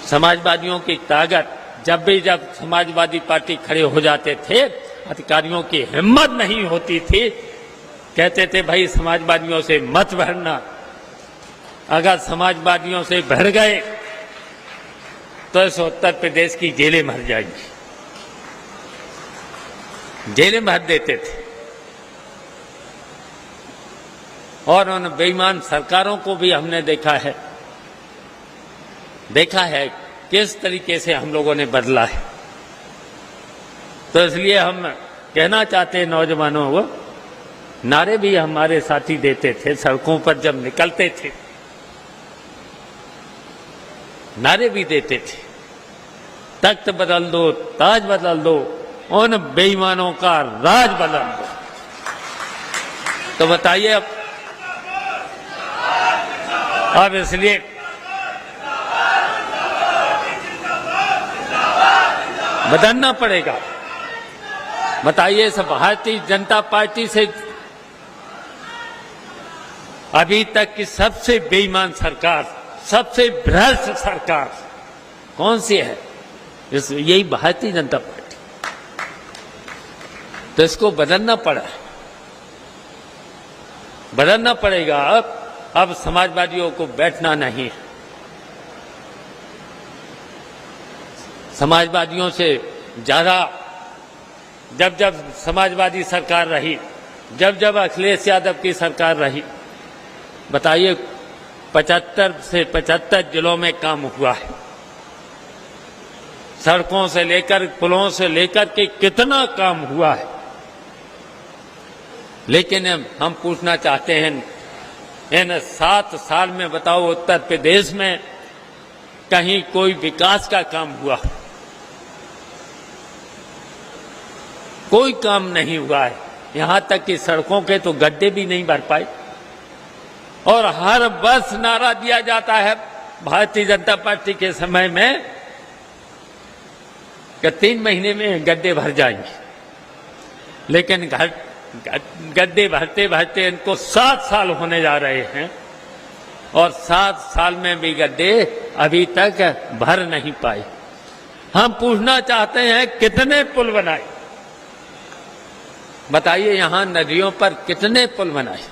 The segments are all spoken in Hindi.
समाजवादियों की ताकत, जब समाजवादी पार्टी खड़े हो जाते थे, अधिकारियों की हिम्मत नहीं होती थी, कहते थे भाई समाजवादियों से मत भिड़ना, अगर समाजवादियों से भिड़ गए तो इस उत्तर प्रदेश की जेलें भर जाएंगी, जेलें भर देते थे। और उन बेईमान सरकारों को भी हमने देखा है किस तरीके से हम लोगों ने बदला है। तो इसलिए हम कहना चाहते हैं नौजवानों को, नारे भी हमारे साथी देते थे सड़कों पर जब निकलते थे, नारे भी देते थे, तख्त बदल दो, ताज बदल दो, उन बेईमानों का राज बदल दो। तो बताइए अब इसलिए बदलना पड़ेगा। बताइए इस भारतीय जनता पार्टी से अभी तक की सबसे बेईमान सरकार, सबसे भ्रष्ट सरकार कौन सी है? यही भारतीय जनता पार्टी। तो इसको बदलना पड़ेगा। अब समाजवादियों को बैठना नहीं है। समाजवादियों से ज्यादा जब समाजवादी सरकार रही, जब अखिलेश यादव की सरकार रही, बताइए 75 से 75 जिलों में काम हुआ है। सड़कों से लेकर, पुलों से लेकर के कितना काम हुआ है। लेकिन हम पूछना चाहते हैं, इन 7 साल में बताओ उत्तर प्रदेश में कहीं कोई विकास का काम हुआ? कोई काम नहीं हुआ है। यहां तक कि सड़कों के तो गड्ढे भी नहीं भर पाए। और हर वर्ष नारा दिया जाता है भारतीय जनता पार्टी के समय में कि 3 महीने में गड्ढे भर जाएंगे। लेकिन गड्ढे भरते भरते इनको 7 साल होने जा रहे हैं और 7 साल में भी गड्ढे अभी तक भर नहीं पाए। हम पूछना चाहते हैं कितने पुल बनाए? बताइए यहां नदियों पर कितने पुल बनाए?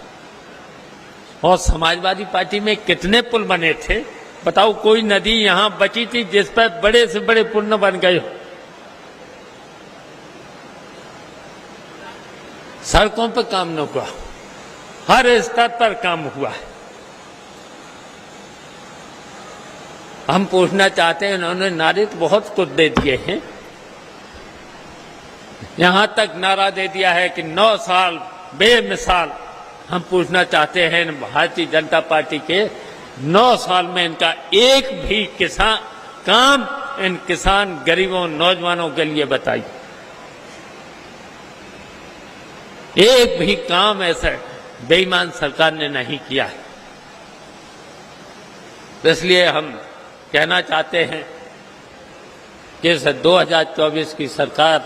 और समाजवादी पार्टी में कितने पुल बने थे? बताओ कोई नदी यहां बची थी जिस पर बड़े से बड़े पुल न बन गए हो? सड़कों पर काम न हुआ, हर स्तर पर काम हुआ है। हम पूछना चाहते हैं, उन्होंने नारे तो बहुत कुछ दे दिए हैं। यहां तक नारा दे दिया है कि 9 साल बेमिसाल। हम पूछना चाहते हैं भारतीय जनता पार्टी के 9 साल में इनका एक भी किसान काम इन किसान, गरीबों, नौजवानों के लिए बताइए। एक भी काम ऐसा बेईमान सरकार ने नहीं किया है। इसलिए हम कहना चाहते हैं कि इस 2024 की सरकार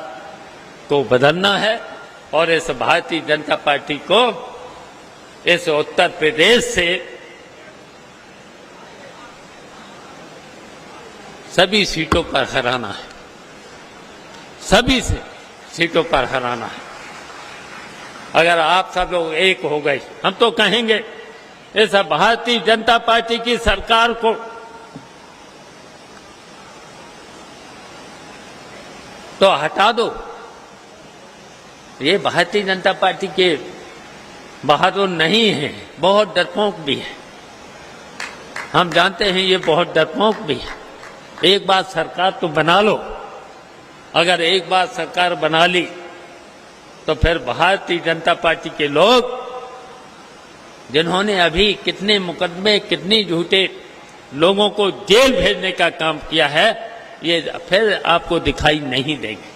को बदलना है और इस भारतीय जनता पार्टी को इस उत्तर प्रदेश से सभी सीटों पर हराना है, सभी सीटों पर हराना है। अगर आप सब लोग एक हो गए, हम तो कहेंगे इस भारतीय जनता पार्टी की सरकार को तो हटा दो। ये भारतीय जनता पार्टी के बहादुर नहीं है, बहुत डरपोक भी है। हम जानते हैं ये बहुत डरपोक भी है। एक बार सरकार तो बना लो। अगर एक बार सरकार बना ली तो फिर भारतीय जनता पार्टी के लोग, जिन्होंने अभी कितने मुकदमे, कितनी झूठे लोगों को जेल भेजने का काम किया है, ये फिर आपको दिखाई नहीं देंगे।